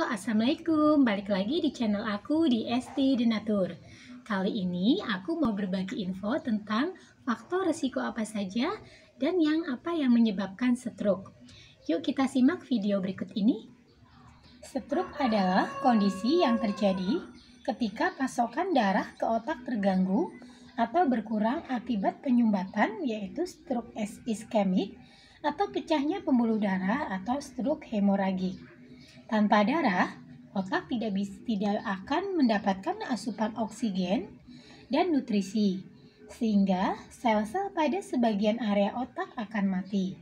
Assalamualaikum. Balik lagi di channel aku di ST Denatur. Kali ini aku mau berbagi info tentang faktor risiko apa saja dan apa yang menyebabkan stroke. Yuk kita simak video berikut ini. Stroke adalah kondisi yang terjadi ketika pasokan darah ke otak terganggu atau berkurang akibat penyumbatan, yaitu stroke iskemik atau pecahnya pembuluh darah atau stroke hemoragik. Tanpa darah, otak tidak akan mendapatkan asupan oksigen dan nutrisi, sehingga sel-sel pada sebagian area otak akan mati.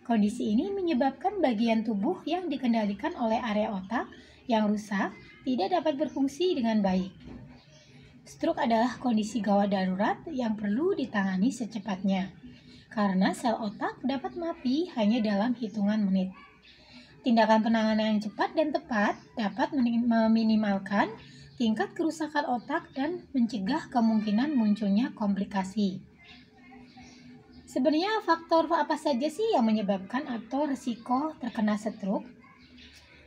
Kondisi ini menyebabkan bagian tubuh yang dikendalikan oleh area otak yang rusak tidak dapat berfungsi dengan baik. Stroke adalah kondisi gawat darurat yang perlu ditangani secepatnya, karena sel otak dapat mati hanya dalam hitungan menit. Tindakan penanganan yang cepat dan tepat dapat meminimalkan tingkat kerusakan otak dan mencegah kemungkinan munculnya komplikasi. Sebenarnya faktor apa saja sih yang menyebabkan atau risiko terkena stroke?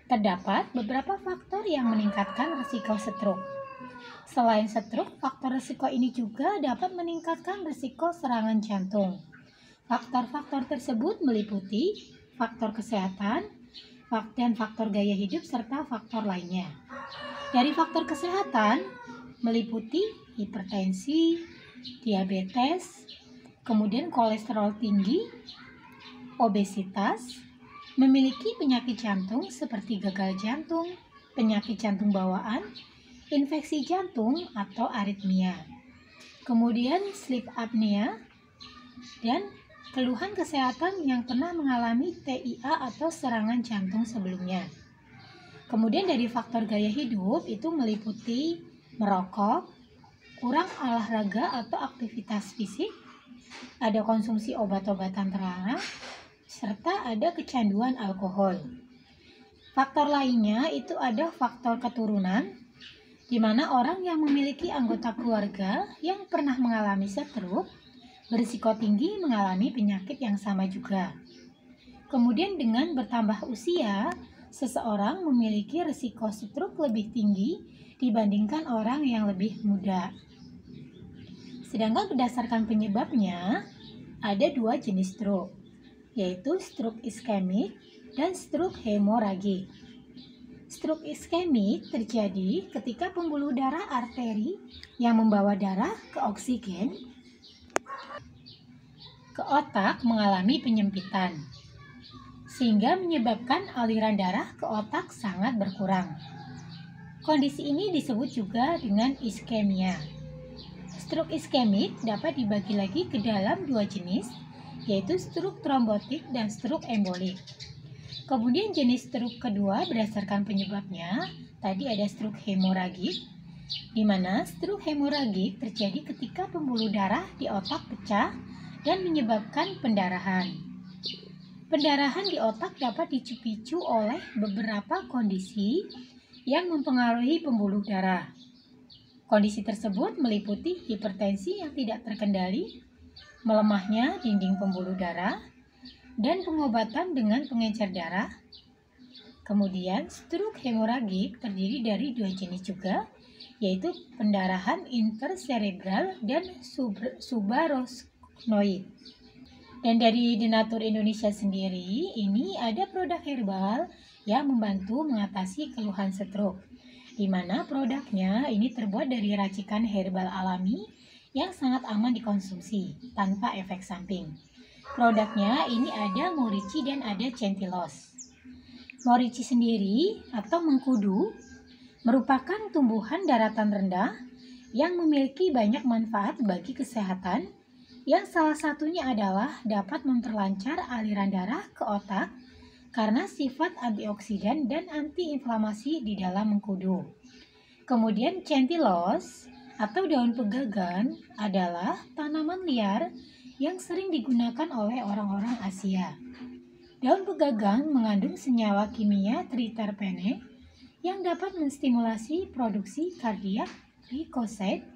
Terdapat beberapa faktor yang meningkatkan risiko stroke. Selain stroke, faktor risiko ini juga dapat meningkatkan risiko serangan jantung. Faktor-faktor tersebut meliputi faktor kesehatan, dan faktor gaya hidup serta faktor lainnya. Dari faktor kesehatan meliputi hipertensi, diabetes, kemudian kolesterol tinggi, obesitas, memiliki penyakit jantung seperti gagal jantung, penyakit jantung bawaan, infeksi jantung atau aritmia, kemudian sleep apnea, dan keluhan kesehatan yang pernah mengalami TIA atau serangan jantung sebelumnya. Kemudian dari faktor gaya hidup itu meliputi merokok, kurang olahraga atau aktivitas fisik, ada konsumsi obat-obatan terlarang, serta ada kecanduan alkohol. Faktor lainnya itu ada faktor keturunan, di mana orang yang memiliki anggota keluarga yang pernah mengalami stroke berisiko tinggi mengalami penyakit yang sama juga. Kemudian dengan bertambah usia, seseorang memiliki risiko stroke lebih tinggi dibandingkan orang yang lebih muda. Sedangkan berdasarkan penyebabnya, ada dua jenis stroke, yaitu stroke iskemik dan stroke hemoragik. Stroke iskemik terjadi ketika pembuluh darah arteri yang membawa darah ke oksigen ke otak mengalami penyempitan, sehingga menyebabkan aliran darah ke otak sangat berkurang. Kondisi ini disebut juga dengan iskemia. Stroke iskemik dapat dibagi lagi ke dalam dua jenis, yaitu stroke trombotik dan stroke embolik. Kemudian jenis stroke kedua berdasarkan penyebabnya, tadi ada stroke hemoragik, di mana stroke hemoragik terjadi ketika pembuluh darah di otak pecah dan menyebabkan pendarahan. Pendarahan di otak dapat dipicu oleh beberapa kondisi yang mempengaruhi pembuluh darah. Kondisi tersebut meliputi hipertensi yang tidak terkendali, melemahnya dinding pembuluh darah, dan pengobatan dengan pengencer darah. Kemudian stroke hemoragik terdiri dari dua jenis juga, yaitu pendarahan intercerebral dan subarachnoid. Dan dari Denatur Indonesia sendiri, ini ada produk herbal yang membantu mengatasi keluhan stroke, di mana produknya ini terbuat dari racikan herbal alami yang sangat aman dikonsumsi tanpa efek samping. Produknya ini ada morici dan ada centilos. Morici sendiri atau mengkudu merupakan tumbuhan daratan rendah yang memiliki banyak manfaat bagi kesehatan, yang salah satunya adalah dapat memperlancar aliran darah ke otak karena sifat antioksidan dan antiinflamasi di dalam mengkudu. Kemudian centilos atau daun pegagan adalah tanaman liar yang sering digunakan oleh orang-orang Asia. Daun pegagan mengandung senyawa kimia triterpene yang dapat menstimulasi produksi kardiak glikosid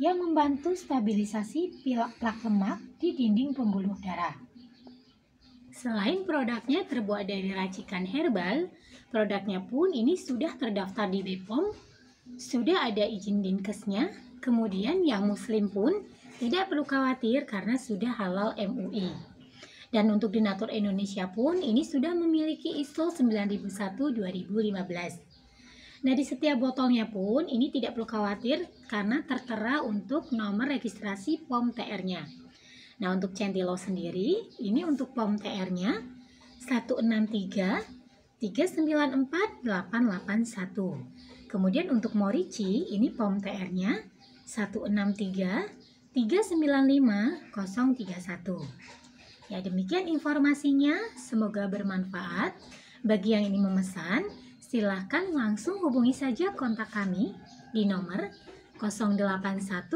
yang membantu stabilisasi plak lemak di dinding pembuluh darah. Selain produknya terbuat dari racikan herbal, produknya pun ini sudah terdaftar di BPOM, sudah ada izin Dinkesnya, kemudian yang muslim pun tidak perlu khawatir karena sudah halal MUI. Dan untuk Denatur Indonesia pun ini sudah memiliki ISO 9001-2015. Nah, di setiap botolnya pun ini tidak perlu khawatir karena tertera untuk nomor registrasi POM TR-nya. Nah, untuk Centilo sendiri, ini untuk POM TR-nya 163-394-881. Kemudian untuk Morici, ini POM TR-nya 163-395-031. Ya, demikian informasinya. Semoga bermanfaat. Bagi yang ingin memesan, silahkan langsung hubungi saja kontak kami di nomor 081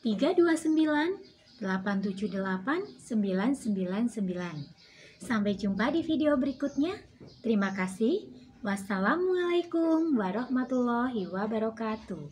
329 878 999. Sampai jumpa di video berikutnya. Terima kasih. Wassalamualaikum warahmatullahi wabarakatuh.